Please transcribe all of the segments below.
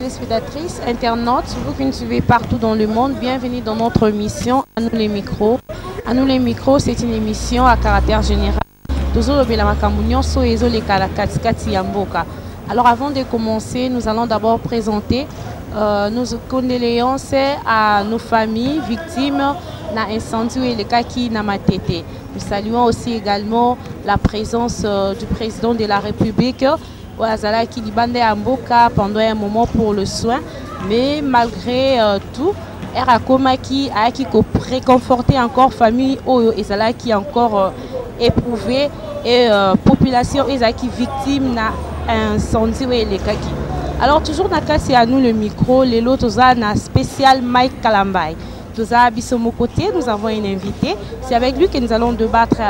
Téléspectatrices, internautes, vous qui nous suivez partout dans le monde, bienvenue dans notre émission À nous les micros. À nous les micros, c'est une émission à caractère général. Alors avant de commencer, nous allons d'abord présenter nos condoléances à nos familles victimes d'un incendie et les cas qui n'a pas été. Nous saluons aussi également la présence du président de la République qui libandait à Mboka pendant un moment pour le soin, mais malgré tout, qui a réconforté encore famille qui encore éprouvée et population qui victime d'un incendie et les cas. Alors toujours c'est à nous le micro, les autres na spécial Mike Kalambay. Nous avons côté, nous avons un invité. C'est avec lui que nous allons débattre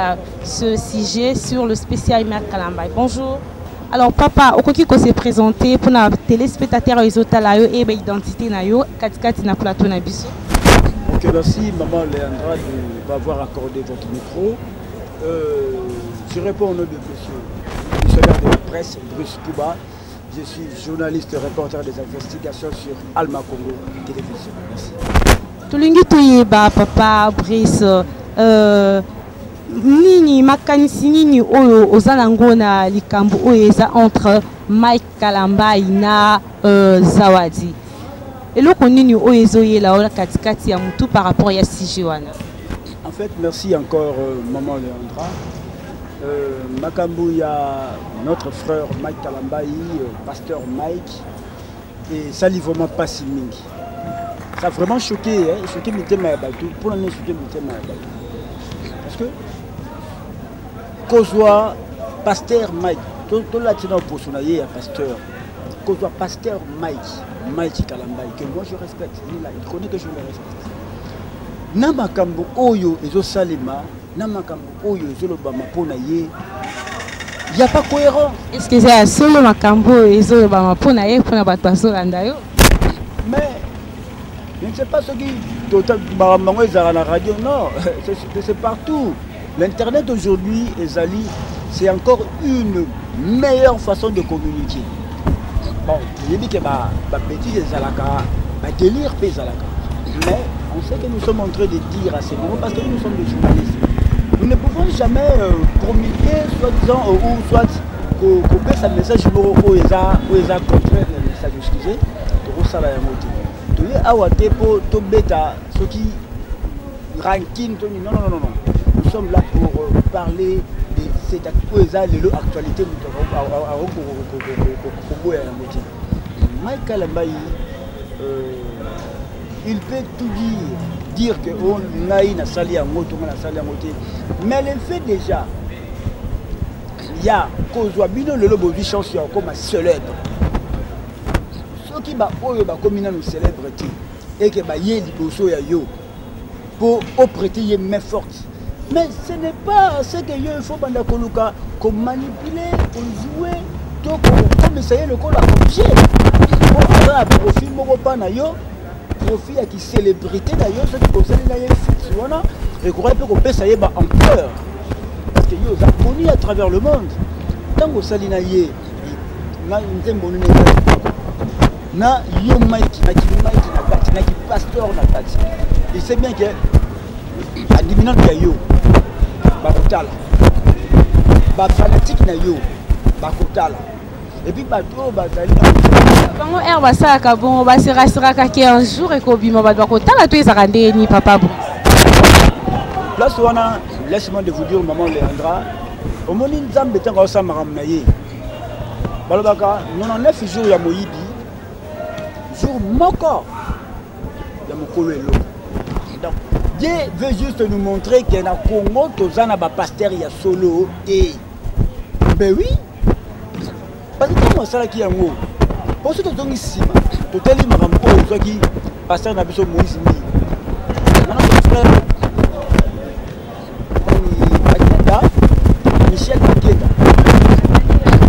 ce sujet sur le spécial Mike Kalambay. Bonjour. Alors papa, au qui s'est présenté pour les téléspectateurs et et l'identité katikati na plateau na biso. Ok, merci maman Léandra de m'avoir accordé votre micro. Je réponds au nom de monsieur de la presse Bruce Pouba. Je suis journaliste reporter des investigations sur Alma Congo Télévision. Merci. Tulingi tuyeba papa Brice nini makanisi nini oyo ozalango na likambo oyo eza entre Mike Kalambay na Zawadi eloko nini oyo ezoyela ola katikati ya mutu par rapport ya sujet wana. En fait, merci encore maman Léandra. Makambo ya notre frère Mike Kalambay, pasteur Mike, et ça livre vraiment pas si mingi. Ça a vraiment choqué, hein, choqué Mitema Yabatou, pour l'année choqué Mitema Yabatou. Parce que, Kozwa, pasteur Mike, tout là, tu as un personnager, pasteur. Kozwa, pasteur Mike Kalambay, que moi je respecte, il connaît que je le respecte. Namakambo Oyo, Ezo Salima, Namakambo Oyo, Ezo Lobama Ponaye, il n'y a pas cohérent. Est-ce que c'est un seul Makambo, Ezo Lobama Ponaye, pour la bataille Randayo? Mais, je ne sais pas ce qui la radio, non, c'est partout. L'Internet aujourd'hui, Ezali, c'est encore une meilleure façon de communiquer. Bon, je dis que ma petite Ezalaka, ma délire Ezalaka. Mais on sait que nous sommes en train de dire à ces moments, parce que nous sommes des journalistes. Nous ne pouvons jamais promulguer, soi-disant, ou soit couper ce message où ils ont contraire le message, excusez, pour ça la moitié. To beta ce qui ranking non. Nous sommes là pour parler de cette actualité Mike Kalambay, il peut tout dire que on a une salle à moto, mais le fait déjà il y a Kozwa Bino le lobo du chanson comme un célèbre. Ceux qui comme une célébrité et qui yé liboso ya yo pour prêter une main forte. Mais ce n'est pas ce que il faut banda koluka comme manipuler, pour jouer, comme essayer le col à objet. Pour un profil moko pa na yo, profil qui célébrité d'ailleurs ceux qui concernent la fixe wana et qu'on peut qu'on ça y ba ampleur parce que yo a connu à travers le monde. Tant que salina yé na nzembo nene na yo Mike na pasteur na kati il sait bien que à dominant ya yo bakotala ba fanatique na yo bakotala et puis bato bazali bango herba saka bon ba sera ka un jour et ko bima ba bakotala to ezaka ndeni papa Bruce. Place wana laisse-moi de vous dire maman Léandra au moni nzambe tanga osamaka naye balobaka 99 jours ya moyibi jour moko ya mokolo elo. Donc Dieu veut juste nous montrer que na Congo tozana ba pasteur ya solo et ben oui parce que moi ça qui yango pour ce que tu ici totali makambo oyo qui pasteur na biso Moïse ni frère Michel Makeda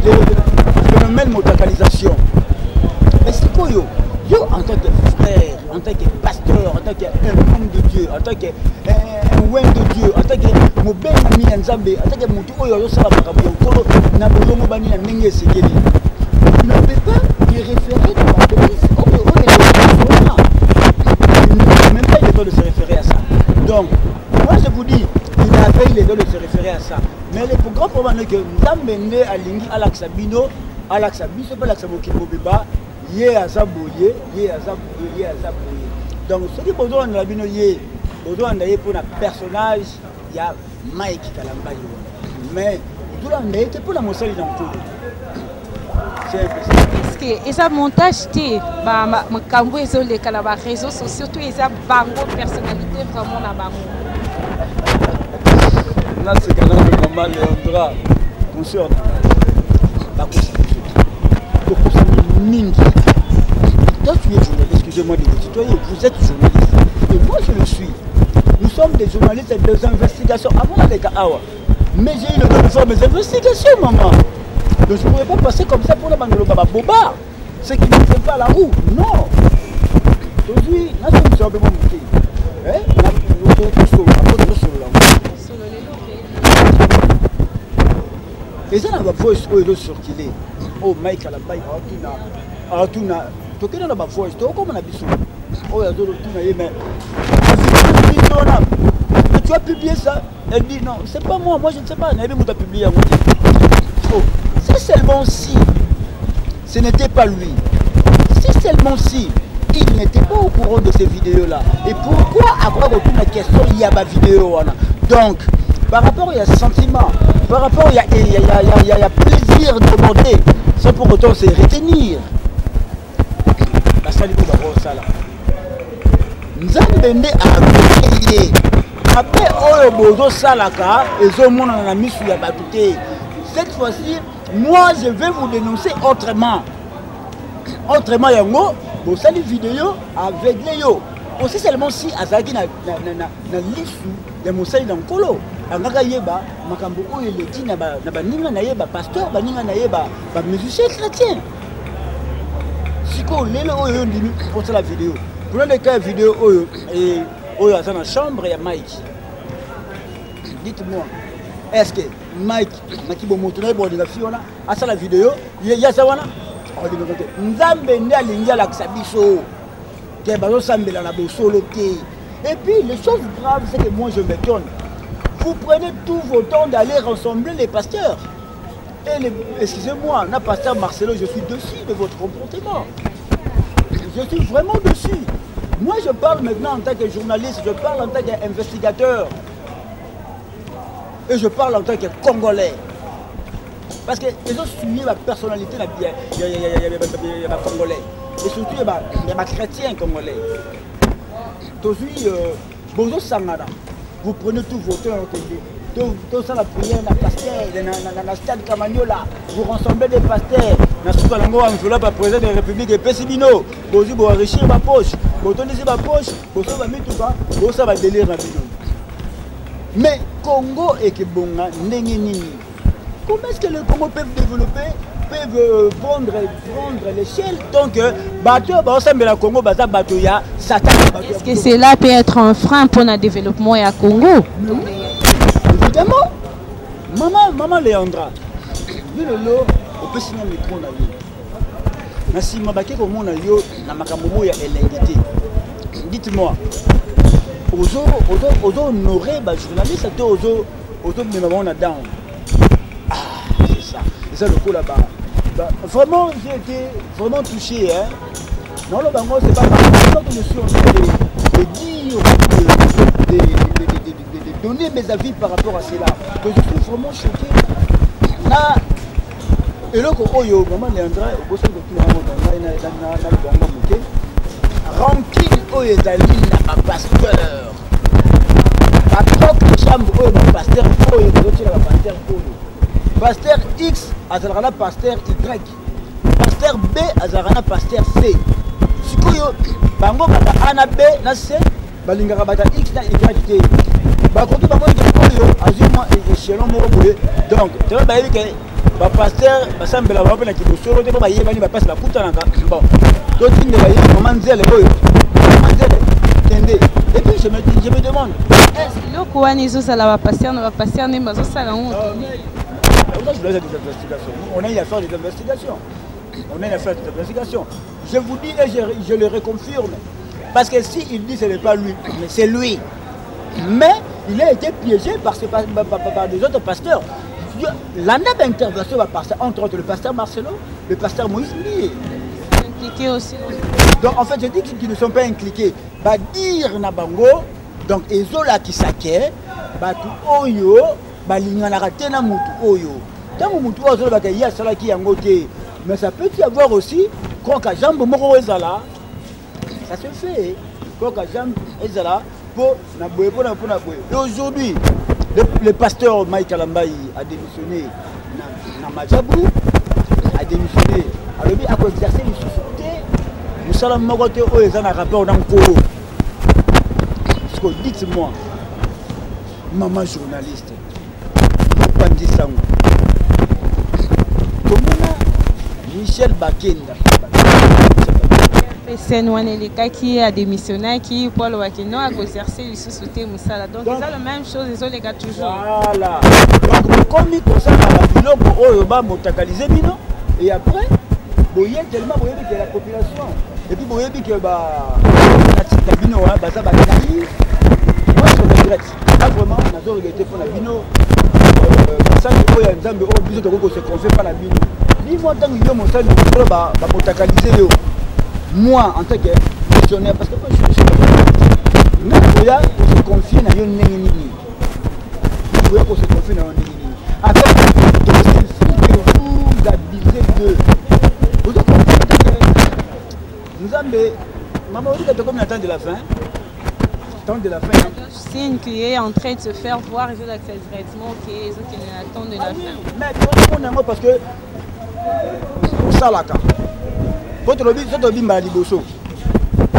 le phénomène motakalisation mais c'est quoi yo en tant que frère, en tant que pasteur, en tant qu'un homme de Dieu, en tant qu'un ouin de Dieu, en tant que mon ben ami Nzambe, en tant que mon tout oyo ça va pas na bolongo bani na ndenge sekeli. Ne peut pas y référer dans la police. de se référer à ça. Mais le plus grand problème est que nous avons mené à l'Ingi, à l'Axabino, à l'Axabi, c'est pas l'Axabokimo Beba, yé à Zaboye, yé à Zaboye, yé à Zaboye. Donc, ce qui est besoin de la bino yé, besoin d'aller pour un personnage, il y a Mike Kalamba. Mais, tout le monde était pour la Mossali dans le coup. C'est un peu ça. Et ça montage, ma cambo et les réseaux sociaux, surtout ils ont bango personnalité vraiment na bango. Là c'est quand même le moment Léandra concerne la mingi. Toi tu es journaliste, excusez-moi de vous tutoyer, vous êtes journaliste. Et moi je le suis. Nous sommes des journalistes des investigations avant les Awa. Mais j'ai eu le temps de faire mes investigations, maman. Donc je ne pourrais pas passer comme ça pour la bande de Baba Boba. Ce qui ne fait pas la roue. Non. Aujourd'hui, là, c'est un peu mon métier. Et ça, on va voir ce qu'il circuler. Oh, Mike, à la baille, Artuna. Tu as la voix, tu as comme on a bisou. Oh, il y a d'autres mais tu as publié ça. Elle dit non, c'est pas moi, je ne sais pas. Elle a publié. Oh, c'est seulement si ce n'était pas lui. Si seulement si il n'était pas au courant de ces vidéos-là. Et pourquoi avoir aucune question, il y a ma vidéo. Donc, par rapport il y a sentiment, par rapport il y a plaisir de demander, sans pour autant se retenir. La salle de la salle. Nous avons donné à payer. Après, Oyo Salaka, et Zomon en a mis sur la batute. Cette fois-ci, moi je vais vous dénoncer autrement. Autrement, il y a une vidéo avec les yo. Aussi seulement si Azaki na l'issue de mon salut dans le colo. Angaka yeba, makambo oyo le dit na ba ninga na yeba pasteur, ba ninga na yeba ba musicien chrétien. Siko lelo oyo ndimi pour la vidéo. Pour le cas vidéo oyo et oyo dans la chambre il y a Mike. Dites-moi, est-ce que Mike Makibo Motouna bon la fiona à ça la vidéo, il y a ça wana. Nzambe nde alingi alakisa biso ke bazosambela na bosolo te. Et puis les choses graves c'est que moi je m'étonne. Vous prenez tout votre temps d'aller rassembler les pasteurs. Et excusez-moi, na pasteur Marcelo, je suis dessus de votre comportement. Je suis vraiment dessus. Moi je parle maintenant en tant que journaliste, je parle en tant qu'investigateur. Et je parle en tant que Congolais. Parce que les autres suivent la personnalité de la Congolais. Et surtout, il y a ma chrétien congolais. Aujourd'hui, bonjour Sangana. Vous prenez tout votre temps, tout ça la prière, la pasteur, dans la stade Camagnola. Vous rassemblez des pasteurs. Dans ce cas-là, on va pas président de la République et Pessibino. Vous allez enrichir ma poche. Vous allez ma poche. Vous allez mettre tout ça. Vous allez délire la vidéo. Mais Congo et Kebonga, Nengenini. Comment est-ce que le Congo peut développer, peut prendre l'échelle? Donc, bateau, le Congo, bateau, ya Satan. Est-ce que cela peut être un frein pour le développement à Congo? Évidemment. Maman Léandra, on peut signer un micro. Si je suis dites-moi, aux honorer les journalistes, aux down. C'est ça le coup là-bas. Vraiment, j'ai été vraiment touché. Hein? Non, le bango, c'est pas parce que je suis en train de dire, de donner mes avis par rapport à cela, que je suis vraiment choqué. Là, et là, Oyo, maman Léandra, au bout de tout le monde, rempli Oyo Dalil, un pasteur. La propre chambre, Oyo, un pasteur, Oyo, un pasteur, Oyo. Pasteur X, Azarana pasteur Y. Pasteur B, Azarana pasteur C. Si vous bango bata A B na C, balingaka bata X na Y T. Bakoki bango Oyo, azuma échelon moko boye. Donc, tu vas bailler que pasteur basambela ba pena kibosoro te ba yeba ni ba passe la puta nanga. Bon. Donc il ne va y maman Nzele Oyo. Maman Nzele tende. Et puis je me demande, est-ce que quoi nizo sala ba pasteur na ba pasteur ne bazo sala on? On a une affaire d'investigation. On a une affaire d'investigation. Je vous dis et je le reconfirme. Parce que s'il dit que ce n'est pas lui, mais c'est lui. Mais il a été piégé par des autres pasteurs. L'année d'intervention va passer entre autres le pasteur Marcelo, le pasteur Moïse Lié. Impliqué aussi. Donc en fait, je dis qu'ils ne sont pas impliqués. Bah dire Nabango, donc Ezola qui s'acquiert, bah tout Oyo, bah l'ignorante na mutu Oyo. Tant que mutu Oyo bah qu'il y a cela qui est en côté, mais ça peut y avoir aussi quand jambe moko ezala, ça se fait. Quand jambe ezala pour na boye pour na boye. Et aujourd'hui, le pasteur Mike Alambaï a démissionné na Majabou, a démissionné. Alors il a exercé le souffleté. Nous sommes en côté où ils ont un rapport dans le Koro. Dites-moi, maman journaliste, pas dit ça. Comment Michel Bakenda c'est Nouaneleka qui a démissionné, qui Paul Wakeno a exercé le sous-souté Moussala. Donc ils ont la même chose, ils ont les gars toujours. Voilà. Donc comme il concerne la bilo pour eux, bah motakaliser bino et après, boyer tellement boyer que la population et puis boyer que bah la bino bah ça va naïf. Moi je regrette. Là vraiment on a regretté pour la bino. Ça que boyer nzambe au biso de se confie pas la bino. Ni moi tant que yo mon ça bah motakaliser yo. Moi, en tant que missionnaire, parce que moi, je suis mais il y a qu'on se confie dans une négini. Il y a qu'on se confie dans une négini. Avec tout ce que vous abusez de. Vous êtes nous avons. Maman, vous êtes comme l'attente de la fin. L'attente de la fin. Signe qui est en train de se faire voir, ils ont accès directement, qui attendent de la fin. Mais tout le monde parce que. Ça là, votre lobby, c'est un bimba liboso.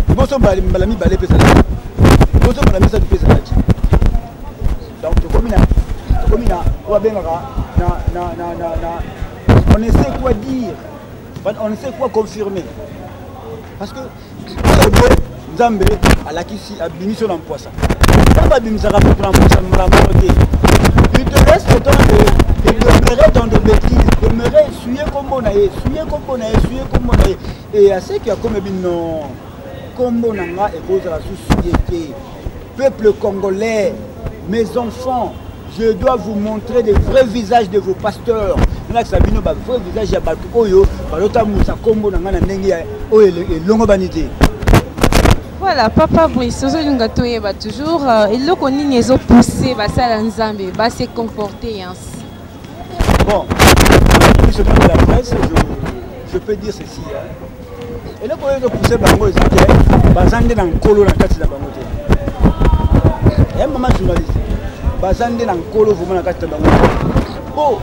Liboso balami balé pesa. Liboso balami ça du pesa. Donc comina, on on ne sait quoi dire, on ne sait quoi confirmer. Parce que Nzambe à la kisi a bimi sur l'empoisson. Ça va bimi ça rapporte l'empoisson la morte. Il te laisse le temps de demeurer dans des bêtises, demeurer, suyer comme on a, et à ce qui a comme non, comme on a et cause la société, peuple congolais, mes enfants, je dois vous montrer les vrais visages de vos pasteurs. Là, ça vient de vrai visage de Oyo, par l'autre Moussa Kombo n'a pas de longue vanité. Voilà, papa Brice, toujours, il a connu les autres poussés, va se comporter ainsi. Bon, je de la presse, je peux dire ceci. Et là, quand il a poussé Bango, il s'est dans le colo dans le cadre de la Bango. Il y a un moment journaliste. Bazande dans le colo, vous m'avez dit Bango. Oh,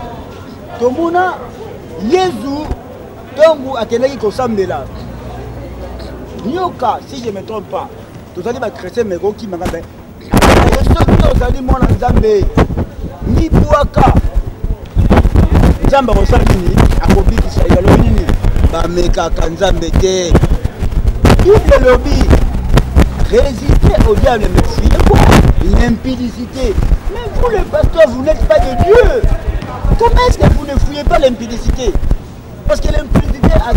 tout le monde, Yezu, Tongu, à quel qui ressemble là. Nyoka, si je ne me trompe pas, tous les chrétiens qui m'ont dit vous allez moi dans Zambé, ni Bouaka. Zamba Rosani, à Kobi qui s'est égalé, Bameka Kanzambe, il le lobby, résister au diable, mais fuyez quoi? L'impudicité. Mais vous, les pasteurs, vous n'êtes pas de Dieu. Comment est-ce que vous ne fuyez pas l'impudicité? Parce que l'impudicité a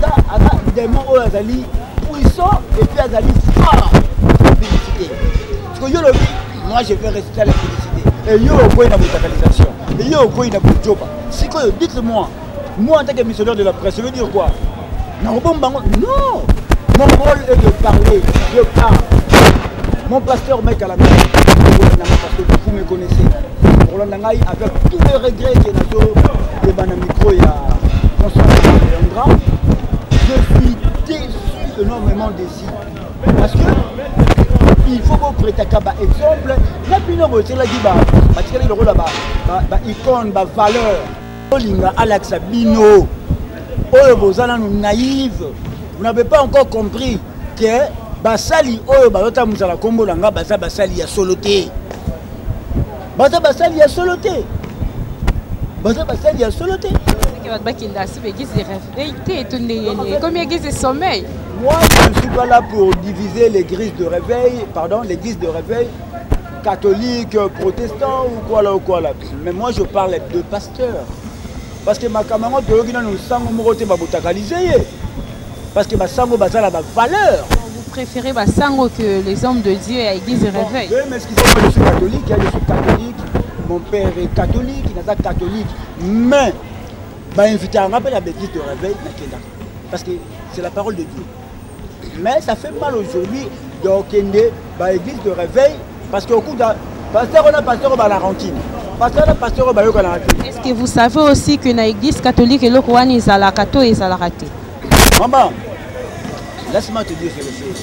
des mots au Azali puissant et puis Azali fort. L'impudicité. Parce que yo, moi je vais résister à l'impudicité. Et yo, au na brutalisation. Et yo, au na joba. Si quoi, dites-moi, moi en tant que missionnaire de la presse, je veux dire quoi? Non, mon rôle est de parler, je parle. Mon pasteur Mike Alambaï, parce que vous me connaissez, pour l'Andangaï, avec tous les regrets qu'il y a dans le micro, il y a François Léandra, je suis déçu, énormément déçu. Parce que il faut qu'on prête à exemple, la pino, c'est la diba, parce que le rôle là-bas, icône, valeur, Olinga, Alex Bino, oh, vous allez nous naïves, vous n'avez pas encore compris que Basali, oh, Balota Mousala Kombo Langa, Basali a soloté. Basali a soloté. Basali a soloté. Combien de sommeil? Moi, je ne suis pas là pour diviser l'église de réveil, l'église de réveil catholique, protestant ou quoi là. Mais moi, je parle de pasteur. Parce que ma camarade de Yogina nous sang moté babotakalisé. Parce que ma sango basala la valeur. Vous préférez Bassango que les hommes de Dieu et l'église réveil. Oui, mais excusez-moi, je suis catholique, je suis catholique. Mon père est catholique, il n'est pas catholique. Mais, invité à rappeler l'église de réveil, parce que c'est la parole de Dieu. Mais ça fait mal aujourd'hui donc l'église de réveil, parce qu'au coup de pasteur, on a pasteur au Balarantine. Pasteur au Balarantine. Est-ce que vous savez aussi que dans l'église catholique, le Coran est à la cato et à la raté? Maman, laisse-moi te dire quelque chose.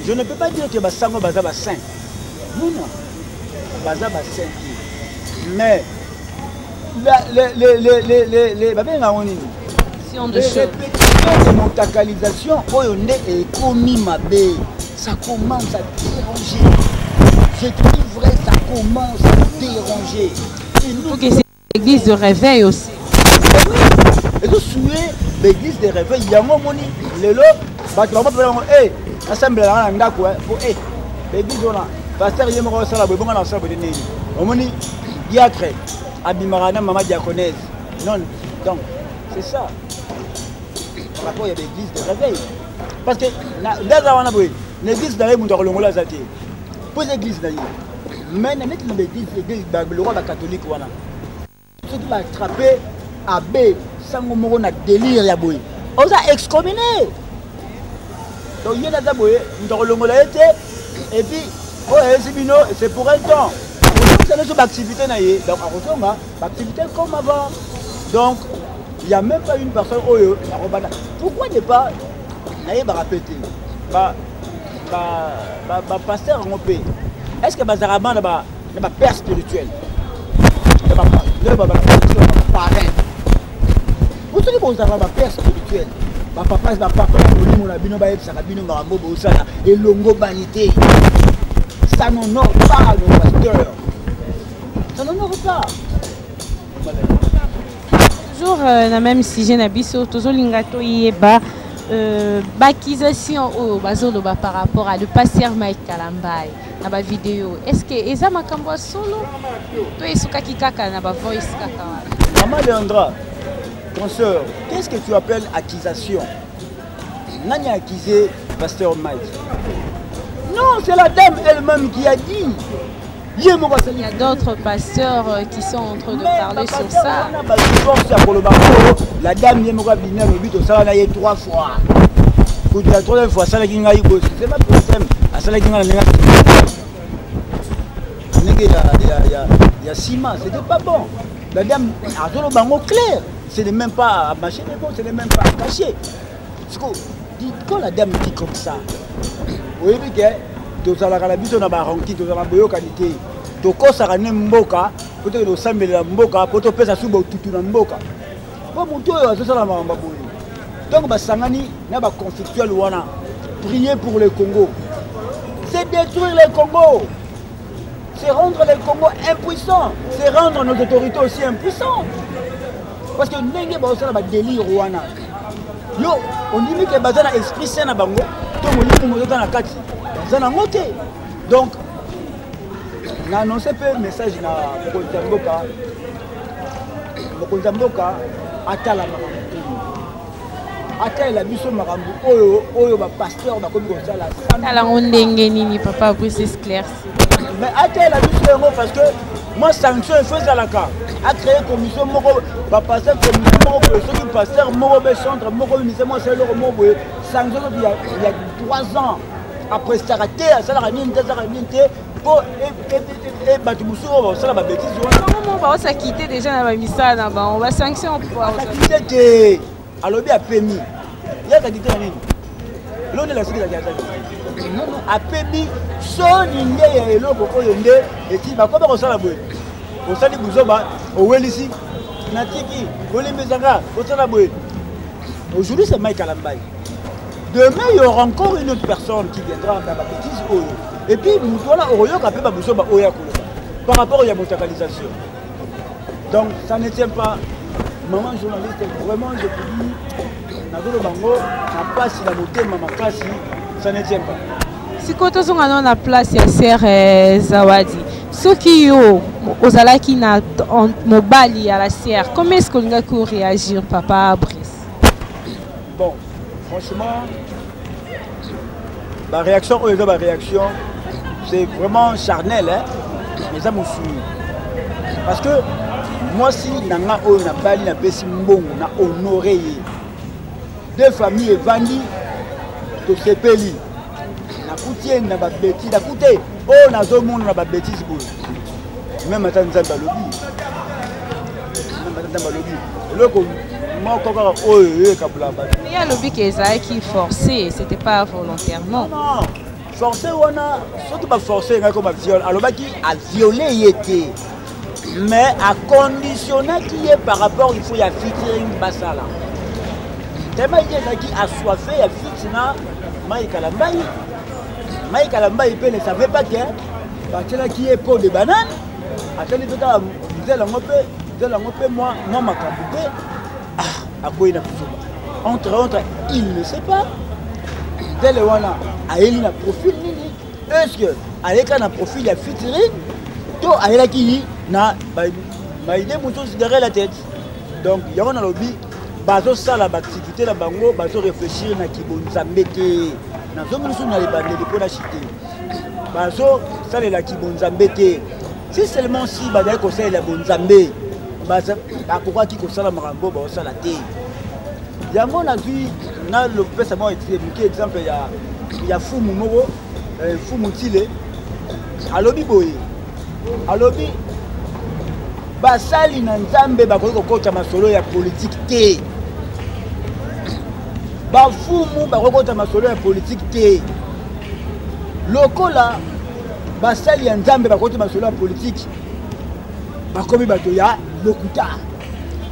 Je ne peux pas dire que Bassango Bazaba saint. Non, non. Bazaba saint. Mais les répétitions de montacalisation, ça commence à déranger. Je te dis vrai, ça commence à déranger. Il faut que c'est l'église de réveil aussi. Et vous souhaitez l'église de réveil, il y a un moment, les lots, assemblée là, on a quoi pour l'église on a. Pasteur, il y a un salle, bon, on a un salle de nez. On m'a dit, diacre, abimarana, maman diaconèse. Non, donc, c'est ça. Par rapport à l'église de réveil. Parce que, dans l'église de réveil, on doit le montrer à Zati. Pour l'église d'ailleurs. Mais dans l'église, le roi catholique, voilà. Ceux qui vont attraper à B, sans qu'on ait délire, il y a boy. On a excommunié. Donc, il y a des boy, on doit le montrer. Et puis, c'est pour un temps. C'est une activité, donc activité comme avant. Donc, il n'y a même pas une personne. Pourquoi ne pas répéter pasteur en paix? Est-ce que Bazarama n'a pas père spirituel? Parrain. Vous savez que Bazarama n'a pas père spirituel. Papa, et longo vanité. Ça n'honore pas le pasteur. Ça n'honore pas. Toujours dans le même sujet, toujours l'ingato yeba l'accusation par rapport à le pasteur Mike Kalambay dans la vidéo. Est-ce que Eza Makambo solo? Toi et Soukaki Kaka dans la voice Kaka. Maman Leandra, ton soeur, qu'est-ce que tu appelles accusation? Nani a accusé pasteur Mike? Non, c'est la dame elle-même qui a dit. Il y a d'autres pasteurs qui sont en train de parler sur ça. La dame vient me dire que ça va aller 3 fois. Pour la 3e fois, ça va aller. C'est pas problème. Ça va aller. Il y a 6 mois, c'était pas bon. La dame a donné le bango clair. Ce n'est même pas à mâcher les mots, ce n'est même pas à cacher. Quand la dame dit comme ça, vous voyez que tozalaka na biso na baronki tozala boyokanité tokosaka ne mboka po to osambela mboka po to pesa suba tutu na mboka po mutu oyo azosala makambo boye. Donc basangani na ba constituel wana prier pour le Congo, c'est détruire le Congo, c'est rendre le Congo impuissant, c'est rendre nos autorités aussi impuissantes, parce que ndenge ba osala ba délire wana yo on dit que bazana esprit saint na bango to molimo mozota na kati. Donc, on a annoncé un message dans Mokonza Mboka, Atala la biso marambu oyo ba pasteur ba komi comme ça la. Atala ondenge nini papa pour s'éclaircir. Mais Atala la biso parce que moi sanction il faut ça la cas. A créé commission moko ba pasteur commission moko pour ceux pasteur moko be centre moko ministère moi c'est le moko sanction il y a 3 ans. Après ça raté ça la ninte pour et batubusu ça la bêtise on va s'acquitter déjà dans la missa là-bas on va sanctionner pour s'acquitter alors bien permis il y a qualité nini l'on est la série non a permis son inde et l'autre ko yonde et qui ba ko ba ko sala boye o sali buzoba o welisi natiki olimezanga o sala boye aujourd'hui c'est Mike Kalambay. Demain, il y aura encore une autre personne qui viendra faire la bêtise. Et puis, nous devons par rapport à la mondialisation. Donc, ça ne tient pas. Maman journaliste, vraiment, je te dis, ça ne tient pas. Si quand on a la place, il y a Serre Zawadi. Ceux qui ont Ozalaki na mobile à la serre, comment est-ce qu'on a pu réagir, papa Brice? Bon, franchement, Ma réaction, ma réaction, c'est vraiment charnel, hein. Mais ça me suit. Parce que moi, si nanga o na bali na pesi mbongo na honoré deux familles vendus to sepeli na kutie na ba bêtise na kuté oh na zo monde na ba bêtise boy même ata nzamba lobi même ata nzamba lobi loko moi kokara oyo kabula ba il y a lobby qui est forcé, c'était pas volontairement. Non forcé wana surtout pas forcé comme viol alors qui a violé était mais à conditionner qui est par rapport il faut y a featuring basala tellement il y a qui assoiffé il y a fitina Maï Kalambaï ne savait pas que parce qui est pot de banane attendez tout à moi ma campé à quoi il a entre il ne sait pas tel wana a il a profil est-ce que avec un profil il y a featuring to a qui na idée mouton se derrière la tête donc il y a un lobby bazo ça la activité la bango bazo réfléchir na kibonzambe te na zomu sou na les bandés pour la cité bazo ça les la kibonzambe te si seulement si badai conseil la bonzambe baza pourquoi qui conseille la marambo ba ça la te yango na vu na le pesa moi exemple il y a Fumu Moro Fumu Tile alobi boye alobi basali na nzambe bakoki kokota masolo ya politique te bafumu bakoki kokota masolo ya politique te lokola basali ya nzambe bakoki masolo ya politique bakomi bato ya lokuta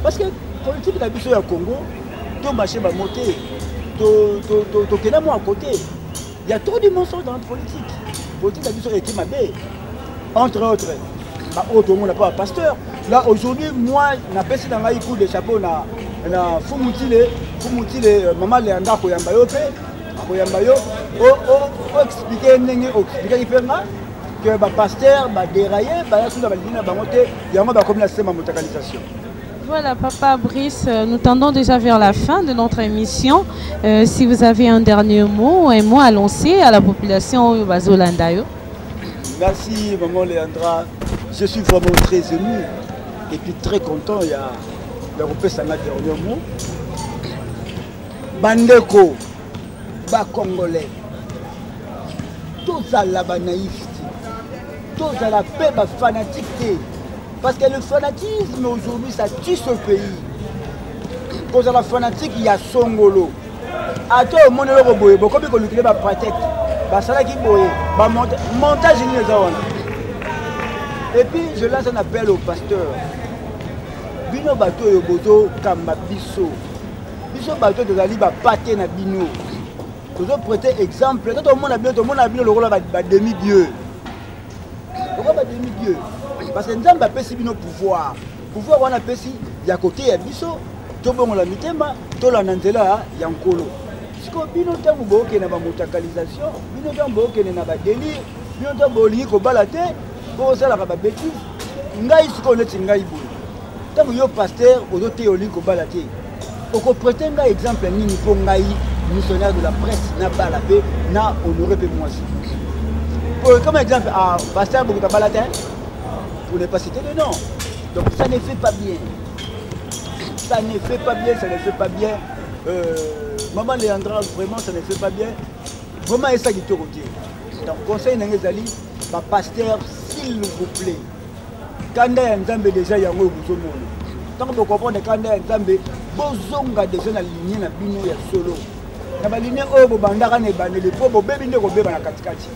parce que politique na biso ya Congo to marché ba monter to kena mo à côté il y a trop de mensonges dans la politique na biso est mabé entre autres autre monde n'a pas pasteur là aujourd'hui moi n'a pas dans la coup de chapeau na Fumutile maman Leandra koyamba yo pe koyamba yo o expliquer ndenge expliquer ifenga que ba pasteur ba dérailler ba ya suna ba lina ba moté yango ba comme la sema motakalisation. Voilà, Papa Brice, nous tendons déjà vers la fin de notre émission. Si vous avez un dernier mot, un mot à lancer à la population Bazolandayo. Merci, maman Leandra. Je suis vraiment très ému et puis très content. Il y a le Sanga dernier mot. Bandeko, ba Congolais, tout ça là, ba naïveté, tout ça là, ba fanatique. Parce que le fanatisme aujourd'hui, ça tue ce pays. Pour la fanatique, il y a Songolo. À tout le monde, il y a beaucoup de pratique. Montage. Et puis, je lance un appel au pasteur. Bino bateau yo bozo kamba biso. Biso bateau de Zali ba paté na bino. Vous prêter exemple. Tout le monde a bien le rôle de demi-dieu. Pourquoi pas demi-dieu? Parce que nous avons un pouvoir. Pouvoir, on a il y a côté à biso, tout le monde a mis tout le monde il y a un colo. Si nous avons une motakalisation, nous avons un délire, nous avons un pour ça, la bêtise. Nous avons un tant que pasteur, nous avons un on prêter un exemple pour missionnaire de la presse, n'a honoré moi. Comme exemple, pasteur, vous avez pour ne pas citer le nom. Donc ça ne fait pas bien. Ça ne fait pas bien, ça ne fait pas bien. Maman Léandra, vraiment, ça ne fait pas bien. Vraiment, c'est ça qui te retient. Donc, conseil Nangezali, ma pasteur, s'il vous plaît, quand il y a un Nzambe déjà, il y a un Nzambe. Tant que vous comprenez, quand il y a un Nzambe, vous avez déjà la lignée na bino ya solo. Na ba lignée oyo bo bandaka ne bandele po bo bebi ndeko beba na katikati.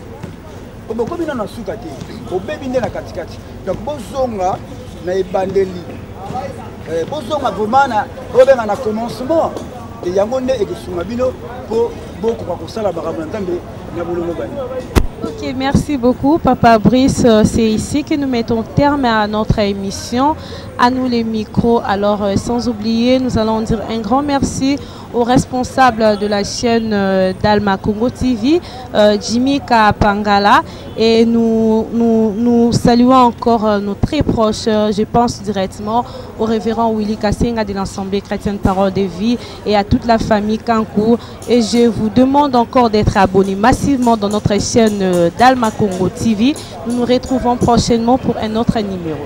Bo komi na suka te. Bo bebi ndeko na katikati. Donc bozonga na ebandeli. Bozonga vraiment na obenga na commencement. Et yango nde ekisunga bino po boko kwa kosala bakambo na Nzambe na bolongo bani. Ok, merci beaucoup, Papa Brice. C'est ici que nous mettons terme à notre émission, à nous les micros. Alors, sans oublier, nous allons dire un grand merci aux responsables de la chaîne d'Alma Congo TV, Jimmy Kapangala. Et nous saluons encore nos très proches, je pense directement au révérend Willy Kassenga de l'Assemblée chrétienne Parole de Vie et à toute la famille Kankou. Et je vous demande encore d'être abonnés massivement dans notre chaîne d'Alma Congo TV. Nous nous retrouvons prochainement pour un autre numéro.